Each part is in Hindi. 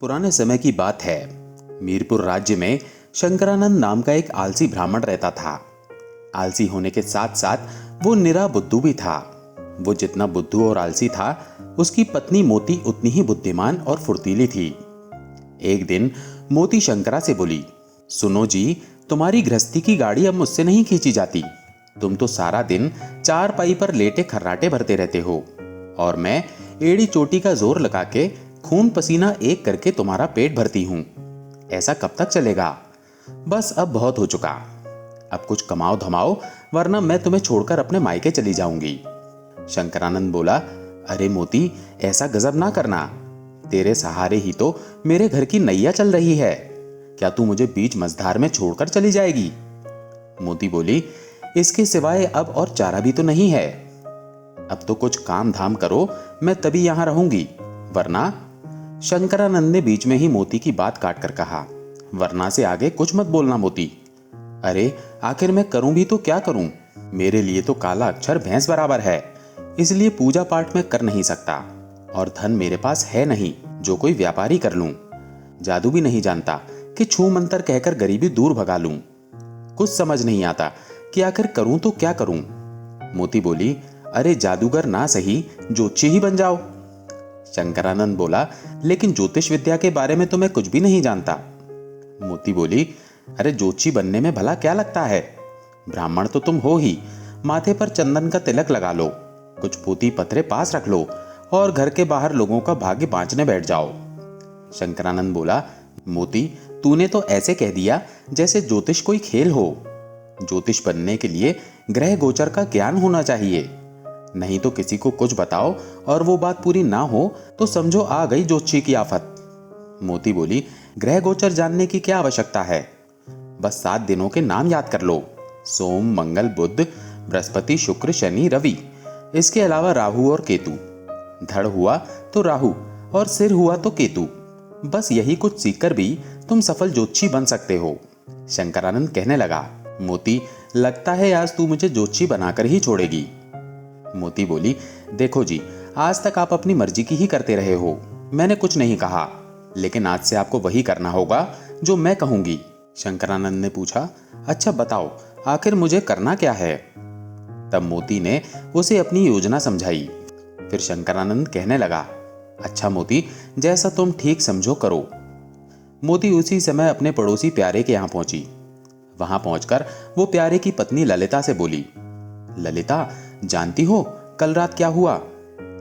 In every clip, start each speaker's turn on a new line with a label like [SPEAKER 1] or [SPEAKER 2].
[SPEAKER 1] पुराने समय की बात है। मीरपुर राज्य में शंकरानंद नाम का एक आलसी ब्राह्मण रहता था। आलसी होने के साथ साथ वो निरा बुद्धू भी था। वो जितना बुद्धू और आलसी था, उसकी पत्नी मोती उतनी ही बुद्धिमान और फुर्तीली थी। एक दिन मोती शंकरा से बोली, सुनो जी, तुम्हारी गृहस्थी की गाड़ी अब मुझसे नहीं खींची जाती। तुम तो सारा दिन चारपाई पर लेटे खर्राटे भरते रहते हो और मैं एड़ी चोटी का जोर लगा के खून पसीना एक करके तुम्हारा पेट भरती हूं। ऐसा कब तक चलेगा? बस अब बहुत हो चुका। अब कुछ कमाओ धमाओ, वरना मैं तुम्हें छोड़कर अपने मायके चली जाऊंगी। शंकरानंद बोला, अरे मोती, ऐसा गजब ना करना। तेरे सहारे ही तो मेरे घर की नैया चल रही है। क्या तू मुझे बीच मझधार में छोड़कर चली जाएगी? मोती बोली, इसके सिवाय अब और चारा भी तो नहीं है। अब तो कुछ काम धाम करो, मैं तभी यहां रहूंगी, वरना। शंकरानंद ने बीच में ही मोती की बात काट कर कहा, वरना से आगे कुछ मत बोलना मोती। अरे आखिर मैं करूं भी तो क्या करूं? मेरे लिए तो काला अक्षर भैंस बराबर है, इसलिए पूजा पाठ में कर नहीं सकता और धन मेरे पास है नहीं जो कोई व्यापारी कर लूं। जादू भी नहीं जानता कि छू मंतर कहकर गरीबी दूर भगा लूं। कुछ समझ नहीं आता कि आखिर करूं तो क्या करूं। मोती बोली, अरे जादूगर ना सही, ज्योतिषी ही बन जाओ। शंकरानंद बोला, लेकिन ज्योतिष विद्या के बारे में तो मैं कुछ भी नहीं जानता। मोती बोली, अरे ज्योतिषी बनने में भला क्या लगता है? ब्राह्मण तो तुम हो ही, माथे पर चंदन का तिलक लगा लो, कुछ पोती पत्रे पास रख लो और घर के बाहर लोगों का भाग्य बांचने बैठ जाओ। शंकरानंद बोला, मोती, तूने तो ऐसे कह दिया जैसे ज्योतिष कोई खेल हो। ज्योतिष बनने के लिए ग्रह गोचर का ज्ञान होना चाहिए, नहीं तो किसी को कुछ बताओ और वो बात पूरी ना हो तो समझो आ गई ज्योतिषी की आफत। मोती बोली, ग्रह गोचर जानने की क्या आवश्यकता है? बस 7 दिनों के नाम याद कर लो, सोम मंगल बुध बृहस्पति शुक्र शनि रवि। इसके अलावा राहु और केतु। धड़ हुआ तो राहु और सिर हुआ तो केतु। बस यही कुछ सीखकर भी तुम सफल ज्योतिषी बन सकते हो। शंकरानंद कहने लगा, मोती, लगता है आज तू मुझे ज्योतिषी बनाकर ही छोड़ेगी। मोती बोली, देखो जी, आज तक आप अपनी मर्जी की ही करते रहे हो, मैंने कुछ नहीं कहा, लेकिन आज से आपको वही करना होगा जो मैं कहूंगी। शंकरानंद ने पूछा, अच्छा बताओ, आखिर मुझे करना क्या है? तब मोती ने उसे अपनी योजना समझाई। फिर शंकरानंद कहने लगा, अच्छा मोती, जैसा तुम ठीक समझो करो। मोती उसी समय अपने पड़ोसी प्यारे के यहां पहुंची। वहां पहुंचकर वो प्यारे की पत्नी ललिता से बोली, ललिता, जानती हो कल रात क्या हुआ?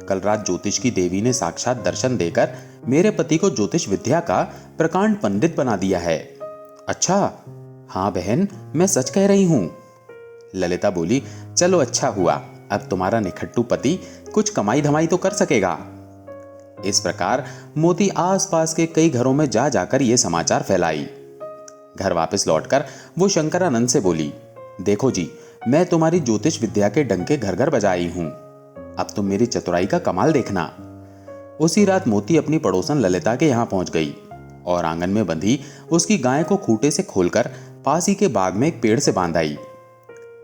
[SPEAKER 1] कल रात ज्योतिष की देवी ने साक्षात दर्शन देकर मेरे पति को ज्योतिष विद्या का प्रकांड पंडित बना दिया है। अच्छा? हाँ बहन, मैं सच कह रही हूं। ललिता बोली, चलो अच्छा हुआ, अब तुम्हारा निखट्टू पति कुछ कमाई धमाई तो कर सकेगा। इस प्रकार मोती आसपास के कई घरों में जा जाकर यह समाचार फैलाई। घर वापस लौटकर वो शंकरानंद से बोली, देखो जी, मैं तुम्हारी ज्योतिष विद्या के डंके घर घर बजाई हूं, अब तुम मेरी चतुराई का कमाल देखना। उसी रात मोती अपनी पड़ोसन ललिता के यहां पहुंच गई और आंगन में बंधी उसकी गाय को खूंटे से खोलकर पास ही के बाग में एक पेड़ से बांध आई।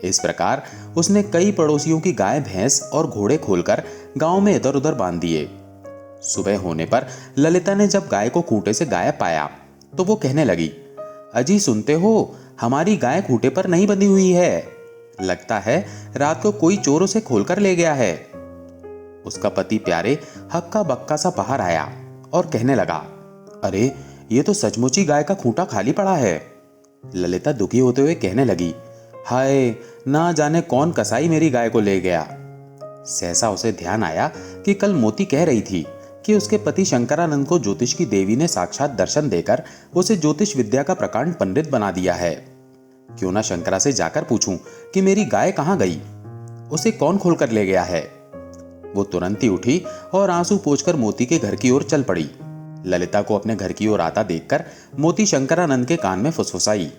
[SPEAKER 1] इस प्रकार उसने कई पड़ोसियों की गाय भैंस और घोड़े खोलकर गांव में इधर उधर बांध दिए। सुबह होने पर ललिता ने जब गाय को खूंटे से गायब पाया तो वो कहने लगी, अजी सुनते हो, हमारी गाय खूंटे पर नहीं बंधी हुई है, लगता है रात को कोई चोर उसे खोलकर ले गया है। उसका पति प्यारे हक्का बक्का सा बाहर आया और कहने लगा, अरे ये तो सचमुच ही गाय का खूंटा खाली पड़ा है। ललिता दुखी होते हुए कहने लगी, हाय, ना जाने कौन कसाई मेरी गाय को ले गया। सहसा उसे ध्यान आया कि कल मोती कह रही थी कि उसके पति शंकरानंद को ज्योतिष की देवी ने साक्षात दर्शन देकर उसे ज्योतिष विद्या का प्रकांड पंडित बना दिया है। क्यों ना शंकरा से जाकर पूछूं कि मेरी गाय कहां गई, उसे कौन खोलकर ले गया है। वो तुरंत ही उठी और आंसू पोंछकर मोती के घर की ओर चल पड़ी। ललिता को अपने घर की ओर आता देखकर मोती शंकरानंद के कान में फुसफुसाई,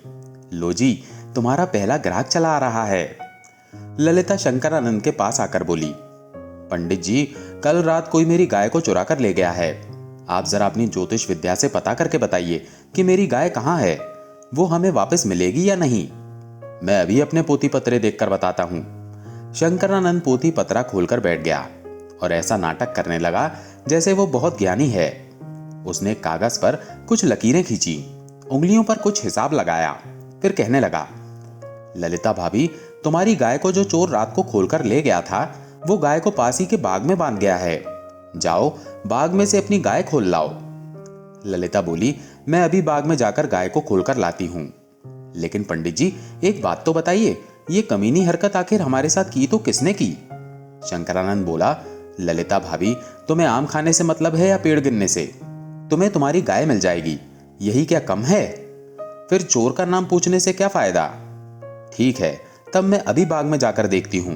[SPEAKER 1] लो जी, तुम्हारा पहला ग्राहक चला आ रहा है। ललिता शंकरानंद के पास आकर बोली, पंडित जी, कल रात कोई मेरी गाय को चुरा कर ले गया है, आप जरा अपनी ज्योतिष विद्या से पता करके बताइए कि मेरी गाय कहां है, वो हमें वापस मिलेगी या नहीं। मैं अभी अपने पोती पत्रे देखकर बताता हूं। शंकरानंद पोती पत्रा खोलकर बैठ गया और ऐसा नाटक करने लगा जैसे वो बहुत ज्ञानी है। उसने कागज पर कुछ लकीरें खींची, उंगलियों पर कुछ हिसाब लगाया, फिर कहने लगा, ललिता भाभी, तुम्हारी गाय को जो चोर रात को खोलकर ले गया था, वो गाय को पास ही के बाग में बांध गया है। जाओ, बाग में से अपनी गाय खोल लाओ। ललिता बोली, मैं अभी बाग में जाकर गाय को खोलकर लाती हूं। लेकिन पंडित जी, एक बात तो बताइए, ये कमीनी हरकत आखिर हमारे साथ की तो किसने की? शंकरानंद बोला, ललिता भाभी, तुम्हें आम खाने से मतलब है या पेड़ गिनने से? तुम्हें तुम्हारी गाय मिल जाएगी, यही क्या कम है? फिर चोर का नाम पूछने से क्या फायदा? ठीक है, तब मैं अभी बाग में जाकर देखती हूं।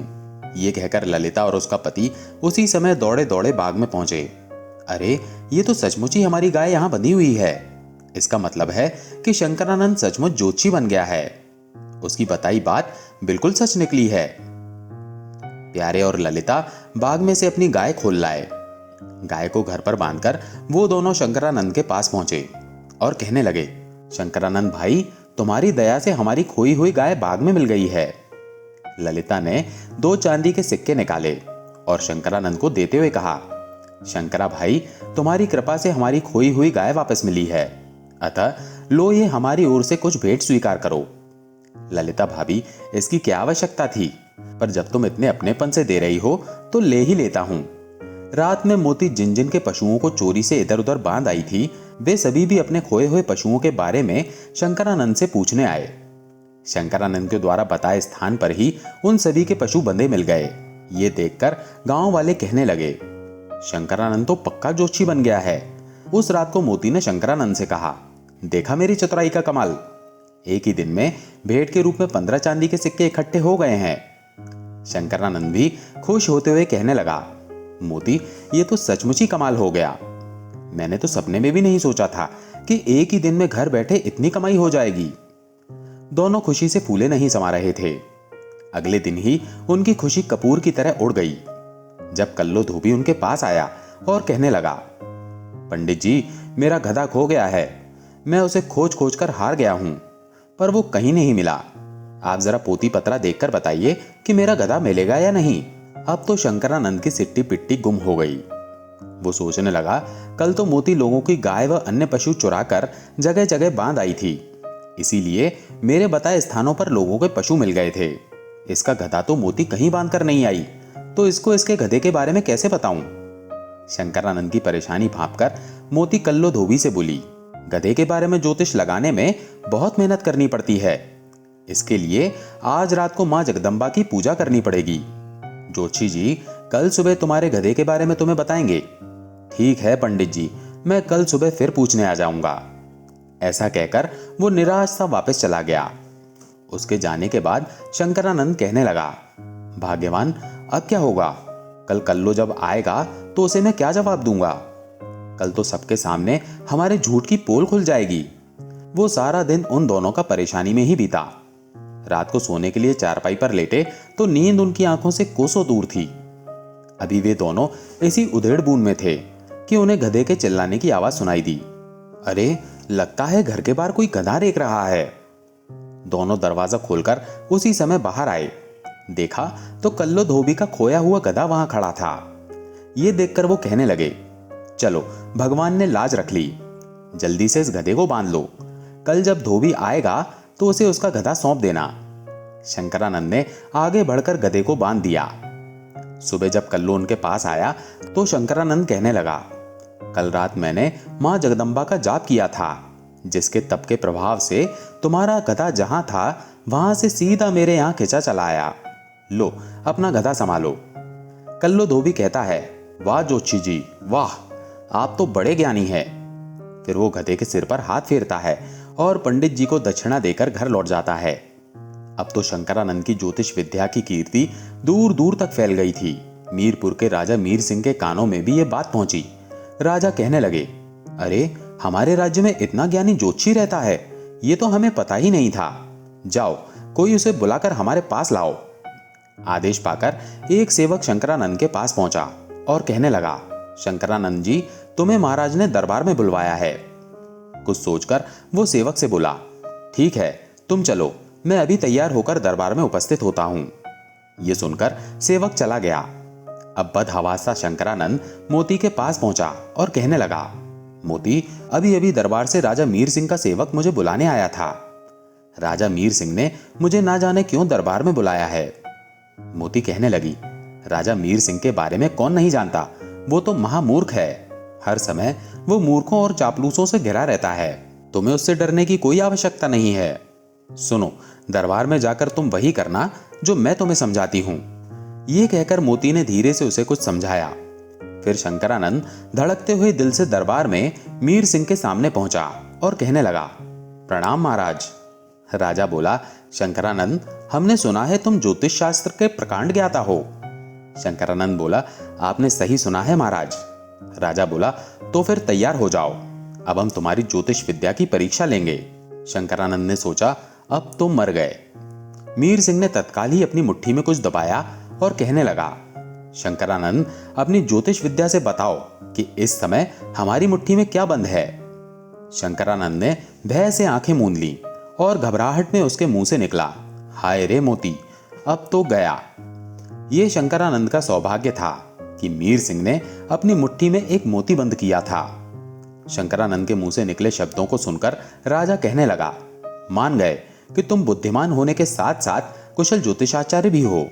[SPEAKER 1] ये कहकर ललिता और उसका पति उसी समय दौड़े दौड़े बाग में पहुंचे। अरे, ये तो सचमुच ही हमारी गाय यहां बंधी हुई है। इसका मतलब है कि शंकरानंद सचमुच ज्योतिषी बन गया है। उसकी बताई बात बिल्कुल सच निकली है। प्यारे और ललिता बाग में से अपनी गाय खोल लाए। गाय को घर पर बांधकर वो दोनों शंकरानंद के पास पहुंचे और कहने लगे, शंकरानंद भाई, तुम्हारी दया से हमारी खोई हुई गाय बाग में मिल गई है। ललिता ने 2 चांदी के सिक्के निकाले और शंकरानंद को देते हुए कहा, शंकरा भाई, तुम्हारी कृपा से हमारी खोई हुई गाय वापस मिली है, अतः लो, ये हमारी ओर से कुछ भेंट स्वीकार करो। ललिता भाभी, इसकी क्या आवश्यकता थी, पर जब तुम इतने अपनेपन से दे रही हो तो ले ही लेता हूं। रात में मोती जिन जिन के पशुओं को चोरी से इधर उधर बांध आई थी, वे सभी भी अपने खोए हुए पशुओं के बारे में शंकरानंद से पूछने आए। शंकरानंद के द्वारा बताए स्थान पर ही उन सभी के पशु बंधे मिल गए। ये देखकर गांव वाले कहने लगे, शंकरानंद तो पक्का जोशी बन गया है। उस रात को मोती ने शंकरानंद से कहा, देखा मेरी चतुराई का कमाल, एक ही दिन में भेंट के रूप में 15 चांदी के सिक्के इकट्ठे हो गए हैं। शंकरानंद भी खुश होते हुए कहने लगा, मोती, ये तो सचमुच ही कमाल हो गया। मैंने तो सपने में भी नहीं सोचा था कि एक ही दिन में घर बैठे इतनी कमाई हो जाएगी। दोनों खुशी से फूले नहीं समा रहे थे। अगले दिन ही उनकी खुशी कपूर की तरह उड़ गई जब कल्लो धोबी उनके पास आया और कहने लगा, पंडित जी, मेरा गधा खो गया है। मैं उसे खोज खोज कर हार गया हूं, पर वो कहीं नहीं मिला। आप जरा पोती पतरा देखकर बताइए कि मेरा गधा मिलेगा या नहीं। अब तो शंकरानंद की सिट्टी पिट्टी गुम हो गई। वो सोचने लगा, कल तो मोती लोगों की गाय व अन्य पशु चुरा कर जगह जगह बांध आई थी, इसीलिए मेरे बताए स्थानों पर लोगों के पशु मिल गए थे। इसका गधा तो मोती कहीं बांध कर नहीं आई, तो इसको इसके गधे के बारे में कैसे बताऊं? शंकरानंद की परेशानी भांपकर मोती कल्लो धोबी से बोली, गधे के बारे में ज्योतिष लगाने में बहुत मेहनत करनी पड़ती है। इसके लिए आज रात को मां जगदम्बा की पूजा करनी पड़ेगी। जोशी जी कल सुबह तुम्हारे गधे के बारे में तुम्हें बताएंगे। ठीक है पंडित जी, मैं कल सुबह फिर पूछने आ जाऊंगा। ऐसा कहकर वो निराश सा वापस चला गया। उसके जाने के बाद शंकरानंद कहने लगा, भाग्यवान, अब क्या होगा? कल कल्लो जब आएगा तो उसे मैं क्या जवाब दूंगा? कल तो सबके सामने हमारे झूठ की पोल खुल जाएगी। वो सारा दिन उन दोनों का परेशानी में ही बीता। रात को सोने के लिए चारपाई पर लेटे तो नींद उनकी आंखों से कोसों दूर थी। अभी वे दोनों इसी उधेड़ बूंद में थे कि उन्हें गधे के चिल्लाने की आवाज सुनाई दी। अरे, लगता है घर के बाहर कोई गधा रेंक रहा है। दोनों दरवाजा खोलकर उसी समय बाहर आए। देखा तो कल्लो धोबी का खोया हुआ गधा वहां खड़ा था। ये देखकर वो कहने लगे, चलो, भगवान ने लाज रख ली, जल्दी से इस गधे को बांध लो। कल जब धोबी आएगा तो उसे उसका गधा सौंप देना। शंकरानंद ने आगे बढ़कर गधे को बांध दिया। सुबह जब कल्लो उनके पास आया तो शंकरानंद कहने लगा, कल रात मैंने मां जगदम्बा का जाप किया था, जिसके तप के प्रभाव से तुम्हारा गधा जहां था वहां से सीधा मेरे यहां खिंचा चला आया। लो, अपना गधा संभालो। कल्लो धोबी कहता है, वाह जोशी जी, वाह, आप तो बड़े ज्ञानी हैं। फिर वो गधे के सिर पर हाथ फेरता है और पंडित जी को दक्षिणा देकर घर लौट जाता है। अब तो शंकरानंद की ज्योतिष विद्या की कीर्ति दूर दूर तक फैल गई थी। मीरपुर के राजा मीर सिंह के कानों में भी ये बात पहुंची। राजा कहने लगे, अरे, हमारे राज्य में इतना ज्ञानी ज्योतिषी रहता है, ये तो हमें पता ही नहीं था। जाओ, कोई उसे बुलाकर हमारे पास लाओ। आदेश पाकर एक सेवक शंकरानंद के पास पहुंचा और कहने लगा, शंकरानंद जी, तुम्हें महाराज ने दरबार में बुलवाया है। कुछ सोचकर वो सेवक से बोला, ठीक है, तुम चलो, मैं अभी तैयार होकर दरबार में उपस्थित होता हूं। ये सुनकर सेवक चला गया। अब बदहवास सा शंकरानंद मोती के पास पहुंचा और कहने लगा, मोती, अभी अभी दरबार से राजा मीर सिंह का सेवक मुझे बुलाने आया था। राजा मीर सिंह ने मुझे ना जाने क्यों दरबार में बुलाया है। मोती कहने लगी, राजा मीर सिंह के बारे में कौन नहीं जानता, वो तो महामूर्ख है। हर समय वो मूर्खों और चापलूसों से घिरा रहता है। तुम्हें उससे डरने की कोई आवश्यकता नहीं है। सुनो, दरबार में जाकर तुम वही करना जो मैं तुम्हें समझाती हूं। ये कहकर मोती ने धीरे से उसे कुछ समझाया। फिर शंकरानंद धड़कते हुए दिल से दरबार में मीर सिंह के सामने पहुंचा और कहने लगा, प्रणाम महाराज। राजा बोला, शंकरानंद, हमने सुना है तुम ज्योतिष शास्त्र के प्रकांड ज्ञाता हो। शंकरानंद बोला, आपने सही सुना है महाराज। राजा बोला, तो फिर तैयार हो जाओ, अब हम तुम्हारी ज्योतिष विद्या की परीक्षा लेंगे। शंकरानंद ने सोचा, अब तो मर गए। मीर सिंह ने तत्काल ही अपनी मुट्ठी में कुछ दबाया और कहने लगा, शंकरानंद, अपनी ज्योतिष विद्या से बताओ कि इस समय हमारी मुट्ठी में क्या बंद है। शंकरानंद ने भय से आंखें मूंद ली और घबराहट में उसके मुंह से निकला, हाय रे मोती, अब तो गया। ये शंकरानंद का सौभाग्य था कि मीर सिंह ने अपनी मुट्ठी में एक मोती बंद किया था। शंकरानंद के मुंह से निकले शब्दों को सुनकर राजा कहने लगा, मान गए कि तुम बुद्धिमान होने के साथ साथ कुशल ज्योतिषाचार्य भी हो।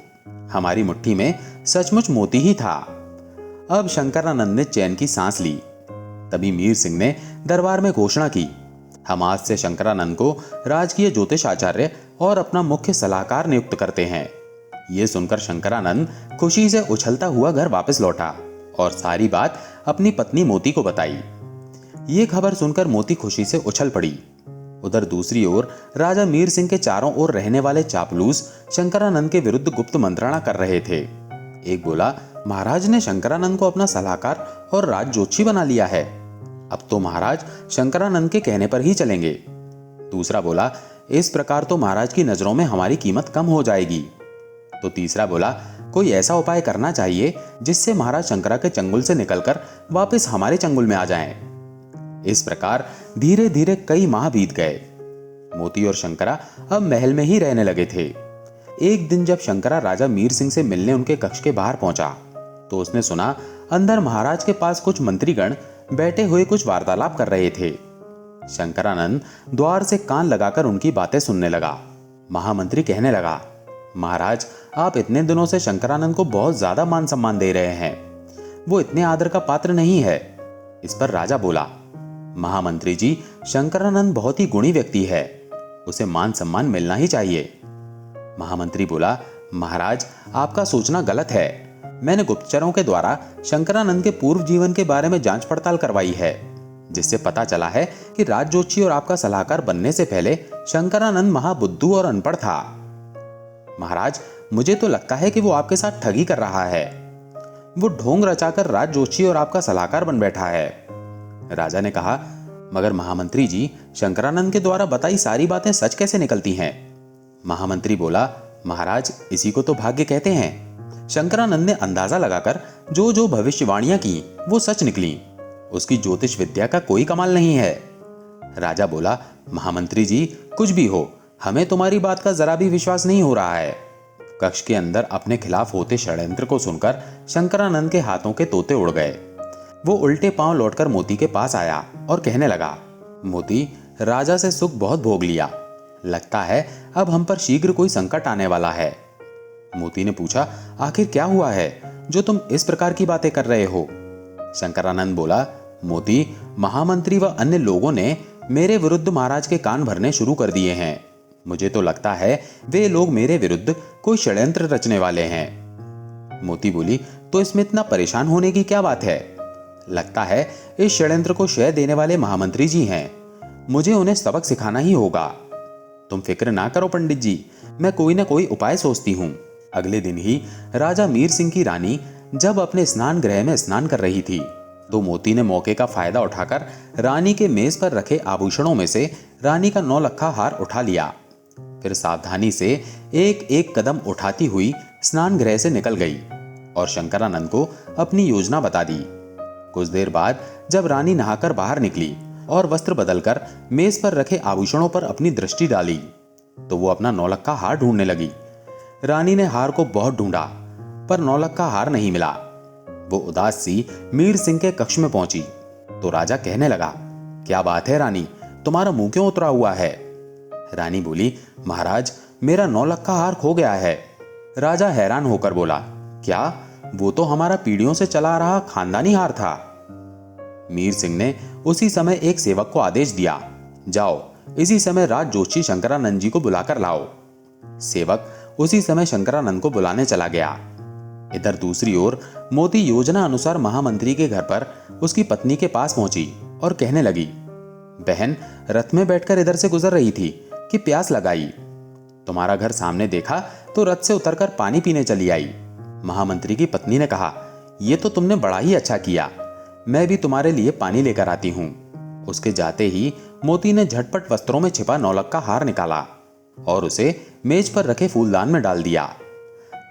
[SPEAKER 1] हमारी मुट्ठी में सचमुच मोती ही था। अब शंकरानंद ने चैन की सांस ली। तभी मीर सिंह ने दरबार में घोषणा की, हम आज से शंकरानंद को राजकीय ज्योतिषाचार्य और अपना मुख्य सलाहकार नियुक्त करते हैं। यह सुनकर शंकरानंद खुशी से उछलता हुआ घर वापस लौटा और सारी बात अपनी पत्नी मोती को बताई। ये खबर सुनकर मोती खुशी से उछल पड़ी। उधर दूसरी ओर राजा मीर सिंह के चारों ओर रहने वाले चापलूस शंकरानंद के विरुद्ध गुप्त मंत्रणा कर रहे थे। एक बोला, महाराज ने शंकरानंद को अपना सलाहकार और राज ज्योतिषी बना लिया है, अब तो महाराज शंकरानंद के कहने पर ही चलेंगे। दूसरा बोला, इस प्रकार तो महाराज की नजरों में हमारी कीमत कम हो जाएगी। तो तीसरा बोला, कोई ऐसा उपाय करना चाहिए जिससे महाराज शंकरा के चंगुल से निकलकर वापस हमारे चंगुल में आ जाएं। इस प्रकार धीरे धीरे कई माह बीत गए। मोती और शंकरा अब महल में ही रहने लगे थे। एक दिन जब शंकरा राजा मीर सिंह से मिलने उनके कक्ष के बाहर पहुंचा तो उसने सुना अंदर महाराज के पास कुछ मंत्रीगण बैठे हुए कुछ वार्तालाप कर रहे थे। शंकरानंद द्वार से कान लगाकर उनकी बातें सुनने लगा। महामंत्री कहने लगा, महाराज, आप इतने दिनों से शंकरानंद को बहुत ज्यादा मान सम्मान दे रहे हैं, वो इतने आदर का पात्र नहीं है। इस पर राजा बोला, महामंत्री जी, शंकरानंद बहुत ही गुणी व्यक्ति है, उसे मान सम्मान मिलना ही चाहिए। महामंत्री बोला, महाराज, आपका सोचना गलत है। मैंने गुप्तचरों के द्वारा शंकरानंद के पूर्व जीवन के बारे में जांच पड़ताल करवाई है, जिससे पता चला है कि राज ज्योतिषी और आपका सलाहकार बनने से पहले शंकरानंद महाबुद्धू और अनपढ़ था। महाराज, मुझे तो लगता है कि वो आपके साथ ठगी कर रहा है। वो ढोंग रचाकर राज ज्योतिषी और आपका सलाहकार बन बैठा है। राजा ने कहा, मगर महामंत्री जी, शंकरानंद के द्वारा बताई सारी बातें सच कैसे निकलती हैं? महामंत्री बोला, महाराज, इसी को तो भाग्य कहते हैं। शंकरानंद ने अंदाजा लगाकर जो जो भविष्यवाणियां की वो सच निकली। उसकी ज्योतिष विद्या का कोई कमाल नहीं है। राजा बोला, महामंत्री जी, कुछ भी हो, हमें तुम्हारी बात का जरा भी विश्वास नहीं हो रहा है। कक्ष के अंदर अपने खिलाफ होते षड्यंत्र को सुनकर शंकरानंद के हाथों के तोते उड़ गए। वो उल्टे पांव लौटकर मोती के पास आया और कहने लगा, मोती, राजा से सुख बहुत भोग लिया, लगता है अब हम पर शीघ्र कोई संकट आने वाला है। मोती ने पूछा, आखिर क्या हुआ है जो तुम इस प्रकार की बातें कर रहे हो? शंकरानंद बोला, मोती, महामंत्री व अन्य लोगों ने मेरे विरुद्ध महाराज के कान भरने शुरू कर दिए हैं। मुझे तो लगता है वे लोग मेरे विरुद्ध कोई षड्यंत्र रचने वाले हैं। मोती बोली, तो इसमें इतना परेशान होने की क्या बात है? लगता है इस षड्यंत्र को श्रेय देने वाले महामंत्री जी हैं। मुझे उन्हें सबक सिखाना ही होगा। तुम फिक्र ना करो पंडित जी, मैं कोई ना कोई उपाय सोचती हूँ। अगले दिन ही राजा मीर सिंह की रानी जब अपने स्नान गृह में स्नान कर रही थी तो मोती ने मौके का फायदा उठाकर रानी के मेज पर रखे आभूषणों में से रानी का 9 लखा हार उठा लिया। फिर सावधानी से एक एक कदम उठाती हुई स्नान गृह से निकल गई और शंकरानंद को अपनी योजना बता दी। कुछ देर बाद जब रानी नहाकर बाहर निकली और वस्त्र बदलकर मेज पर रखे आभूषणों पर अपनी दृष्टि डाली तो वो अपना 9 लखा हार ढूंढने लगी। रानी ने हार को बहुत ढूंढा पर 9 लखा हार नहीं मिला। वो उदास सी मीर सिंह के कक्ष में पहुंची। तो राजा कहने लगा, क्या बात है रानी, तुम्हारा मुंह क्यों उतरा हुआ है? रानी बोली, महाराज मेरा 9 लाख का हार खो गया है। राजा हैरान होकर बोला, क्या? वो तो हमारा पीढ़ियों से चला आ रहा खानदानी हार था। मीर सिंह ने उसी समय एक सेवक को आदेश दिया, जाओ इसी समय राज जोशी शंकरानंद जी को बुलाकर लाओ। सेवक उसी समय शंकरानंद को बुलाने चला गया। इधर दूसरी ओर मोती योजना अनुसार महामंत्री के घर पर उसकी पत्नी के पास पहुंची और कहने लगी, बहन रथ में बैठकर इधर से गुजर रही थी कि प्यास लगाई। तुम्हारा घर सामने देखा तो रथ से उतरकर पानी पीने चली आई। महामंत्री की पत्नी ने कहा, यह तो तुमने बड़ा ही अच्छा किया, मैं भी तुम्हारे लिए पानी लेकर आती हूं। उसके जाते ही मोती ने झटपट वस्त्रों में छिपा 9 लाख का हार निकाला और उसे मेज पर रखे फूलदान में डाल दिया।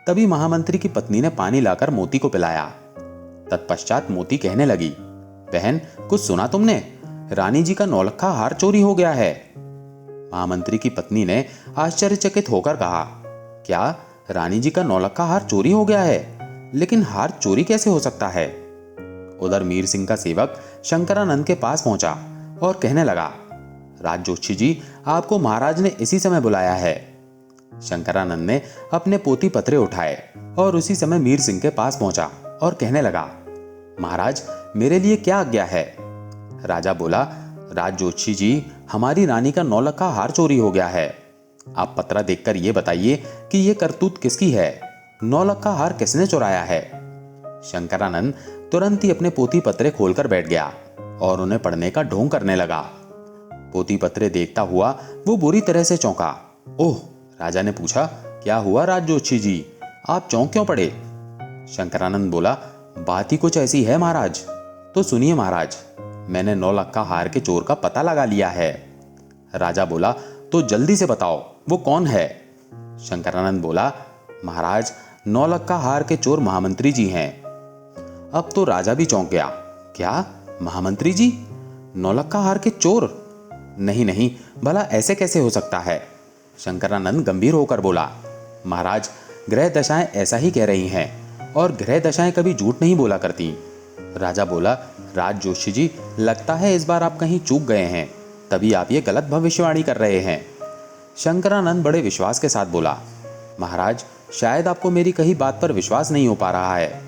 [SPEAKER 1] तभी महामंत्री की पत्नी ने पानी लाकर मोती को पिलाया। तत्पश्चात मोती कहने लगी, बहन कुछ सुना तुमने? रानी जी का 9 लाख का हार चोरी हो गया है। महामंत्री की पत्नी ने आश्चर्यचकित होकर कहा, क्या रानी जी का 9 लाख का हार चोरी हो गया है? लेकिन हार चोरी कैसे हो सकता है? उधर मीर सिंह का सेवक शंकरानंद के पास पहुंचा और कहने लगा, राज जोशी जी आपको महाराज ने इसी समय बुलाया है। शंकरानंद ने अपने पोती पत्रे उठाए और उसी समय मीर सिंह के पास पहुंचा और कहने लगा, महाराज मेरे लिए क्या आज्ञा है? राजा बोला, राज जोशी जी हमारी रानी का 9 लाख का हार चोरी हो गया है। आप पत्रा देखकर यह बताइए कि यह करतूत किसकी है? 9 लाख का हार किसने चुराया है? शंकरानंद तुरंत ही अपने पोती पत्रे खोलकर बैठ गया और उन्हें पढ़ने का ढोंग करने लगा। पोती पत्रे देखता हुआ वो बुरी तरह से चौंका। ओह! राजा ने पूछा, क्या हुआ राज जोशी जी, आप चौंक क्यों पड़े? शंकरानंद बोला, बात ही कुछ ऐसी है महाराज। तो सुनिए महाराज, मैंने 9 लाख का हार के चोर का पता लगा लिया है। राजा बोला, तो जल्दी से बताओ वो कौन है? शंकरानंद बोला, महाराज 9 लाख का हार के चोर महामंत्री जी हैं। अब तो राजा भी चौंक गया। क्या महामंत्री जी 9 लाख का हार के चोर? नहीं नहीं, भला ऐसे कैसे हो सकता है? शंकरानंद गंभीर होकर बोला, महाराज ग्रह दशाएं ऐसा ही कह रही हैं और ग्रह दशाएं कभी झूठ नहीं बोला करती। राजा बोला, राज जोशी जी लगता है इस बार आप कहीं चूक गए हैं, तभी आप ये गलत भविष्यवाणी कर रहे हैं। शंकरानंद बड़े विश्वास के साथ बोला, महाराज शायद आपको मेरी कही बात पर विश्वास नहीं हो पा रहा है।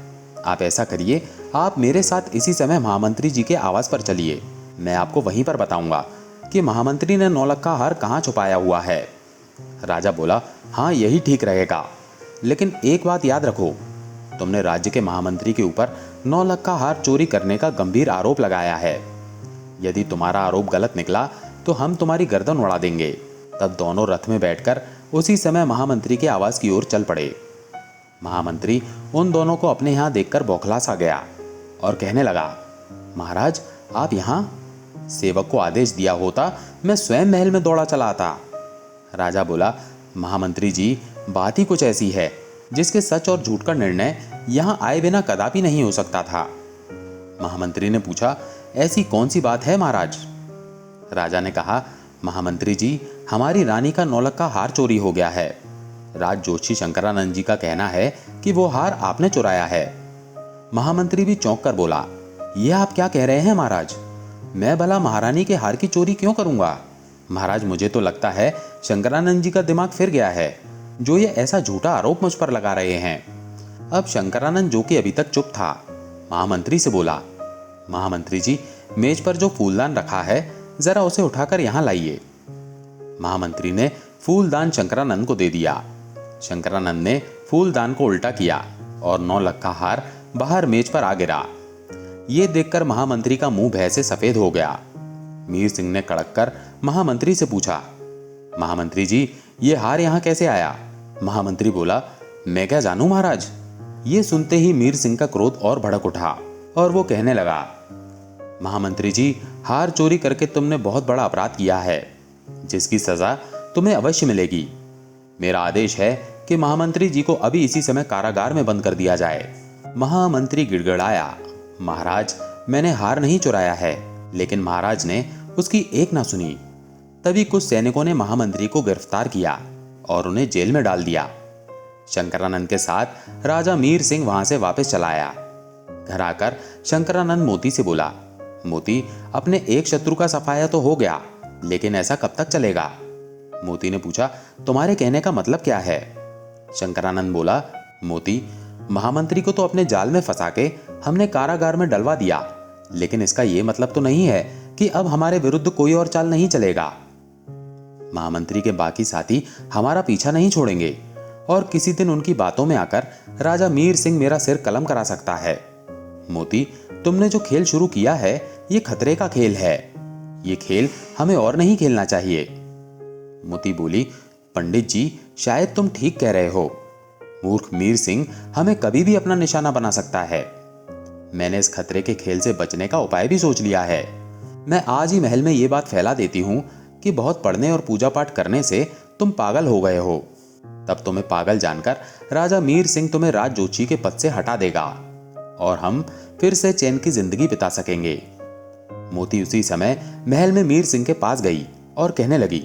[SPEAKER 1] आप ऐसा करिए, आप मेरे साथ इसी समय महामंत्री जी के आवास पर चलिए, मैं आपको वहीं पर बताऊंगा कि महामंत्री ने 9 लाख का हार कहाँ छुपाया हुआ है। राजा बोला, हाँ यही ठीक रहेगा, लेकिन एक बात याद रखो, तुमने राज्य के महामंत्री के ऊपर 9 लाख का हार चोरी करने का गंभीर आरोप लगाया है। यदि तुम्हारा आरोप गलत निकला तो हम तुम्हारी गर्दन उड़ा देंगे। तब दोनों रथ में बैठकर उसी समय महामंत्री के आवास की ओर चल पड़े। महामंत्री उन दोनों को अपने यहाँ देखकर बौखला सा गया और कहने लगा, महाराज आप यहाँ? सेवक को आदेश दिया होता मैं स्वयं महल में दौड़ा चला आता। राजा बोला, महामंत्री जी बात ही कुछ ऐसी है जिसके सच और झूठ का निर्णय यहाँ आए बिना कदापि नहीं हो सकता था। महामंत्री ने पूछा, ऐसी कौन सी बात है महाराज? राजा ने कहा, महामंत्री जी हमारी रानी का 9 लाख का हार चोरी हो गया है। राज जोशी शंकरानंद जी का कहना है कि वो हार आपने चुराया है। महामंत्री भी चौंक कर बोला, यह आप क्या कह रहे हैं महाराज? मैं भला महारानी के हार की चोरी क्यों करूंगा? महाराज मुझे तो लगता है शंकरानंद जी का दिमाग फिर गया है, जो ये ऐसा झूठा आरोप मुझ पर लगा रहे हैं। अब शंकरानंद जो कि अभी तक चुप था, महामंत्री से बोला, महामंत्री जी मेज पर जो फूलदान रखा है जरा उसे उठाकर यहाँ लाइए। महामंत्री ने फूलदान शंकरानंद को दे दिया। शंकरानंद ने फूलदान को उल्टा किया और 9 लाख का हार बाहर मेज पर आ गिरा। ये देखकर महामंत्री का मुंह भय से सफेद हो गया। मीर सिंह ने कड़क कर महामंत्री से पूछा, महामंत्री जी ये हार यहाँ कैसे आया? महामंत्री बोला, मैं क्या जानूं महाराज। ये सुनते ही मीर सिंह का क्रोध और भड़क उठा और वो कहने लगा, महामंत्री जी हार चोरी करके तुमने बहुत बड़ा अपराध किया है, जिसकी सजा तुम्हें अवश्य मिलेगी। मेरा आदेश है कि महामंत्री जी को अभी इसी समय कारागार में बंद कर दिया जाए। महामंत्री गिड़गिड़ाया, महाराज मैंने हार नहीं चुराया है, लेकिन महाराज ने उसकी एक ना सुनी। तभी कुछ सैनिकों ने महामंत्री को गिरफ्तार किया और उन्हें जेल में डाल दिया। शंकरानंद के साथ राजा मीर सिंह वहां से वापस चला आया। घर आकर शंकरानंद मोती से बोला, मोती, अपने एक शत्रु का सफाया तो हो गया, लेकिन ऐसा कब तक चलेगा? मोती ने पूछा, तुम्हारे कहने का मतलब क्या है? शंकरानंद बोला, मोती, महामंत्री को तो अपने जाल में फंसा के हमने कारागार में डलवा दिया, लेकिन इसका यह मतलब तो नहीं है कि अब हमारे विरुद्ध कोई और चाल नहीं चलेगा। महामंत्री के बाकी साथी हमारा पीछा नहीं छोड़ेंगे और किसी दिन उनकी बातों में आकर राजा मीर सिंह मेरा सिर कलम करा सकता है। मोती, तुमने जो खेल शुरू किया है ये खतरे का खेल है। ये खेल हमें और नहीं खेलना चाहिए। मोती बोली, पंडित जी, शायद तुम ठीक कह रहे हो। मूर्ख मीर सिंह हमें कभी भी अपना निशाना बना सकता है। मैंने इस खतरे के खेल से बचने का उपाय भी सोच लिया है। मैं आज ही महल में ये बात फैला देती हूँ कि बहुत पढ़ने और पूजा पाठ करने से तुम पागल हो गए हो। तब तुम्हें पागल जानकर राजा मीर सिंह तुम्हें राज जोशी के पद से हटा देगा और हम फिर से चैन की जिंदगी बिता सकेंगे। मोती उसी समय महल में मीर सिंह के पास गई और कहने लगी,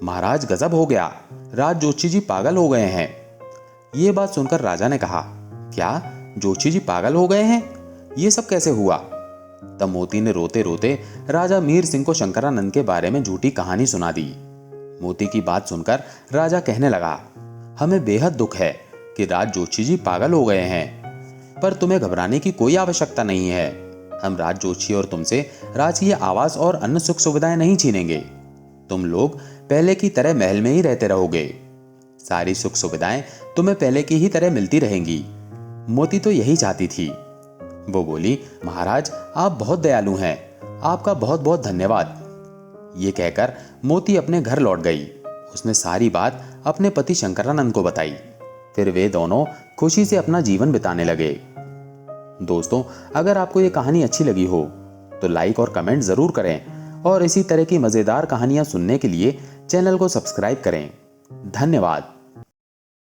[SPEAKER 1] महाराज, गजब हो गया, राज जोशी जी पागल हो गए हैं। ये बात सुनकर राजा ने कहा, क्या जोशी जी पागल हो गए हैं? ये सब कैसे हुआ? तब मोती ने रोते रोते राजा मीर सिंह को शंकरानंद के बारे में झूठी कहानी सुना दी। मोती की बात सुनकर राजा कहने लगा, हमें बेहद दुख है कि राज जोशी जी पागल हो गए हैं, पर तुम्हें घबराने की कोई आवश्यकता नहीं है। हम राज जोशी और तुमसे राजकीय आवास और अन्य सुख सुविधाएं नहीं छीनेंगे। तुम लोग पहले की तरह महल में ही रहते रहोगे। सारी सुख सुविधाएं तुम्हें पहले की ही तरह मिलती रहेंगी। मोती तो यही चाहती थी। वो बोली, महाराज, आप बहुत दयालु हैं, आपका बहुत बहुत धन्यवाद। ये कहकर मोती अपने घर लौट गई। उसने सारी बात अपने पति शंकरानंद को बताई। फिर वे दोनों खुशी से अपना जीवन बिताने लगे। दोस्तों, अगर आपको ये कहानी अच्छी लगी हो तो लाइक और कमेंट जरूर करें और इसी तरह की मजेदार कहानियां सुनने के लिए चैनल को सब्सक्राइब करें। धन्यवाद।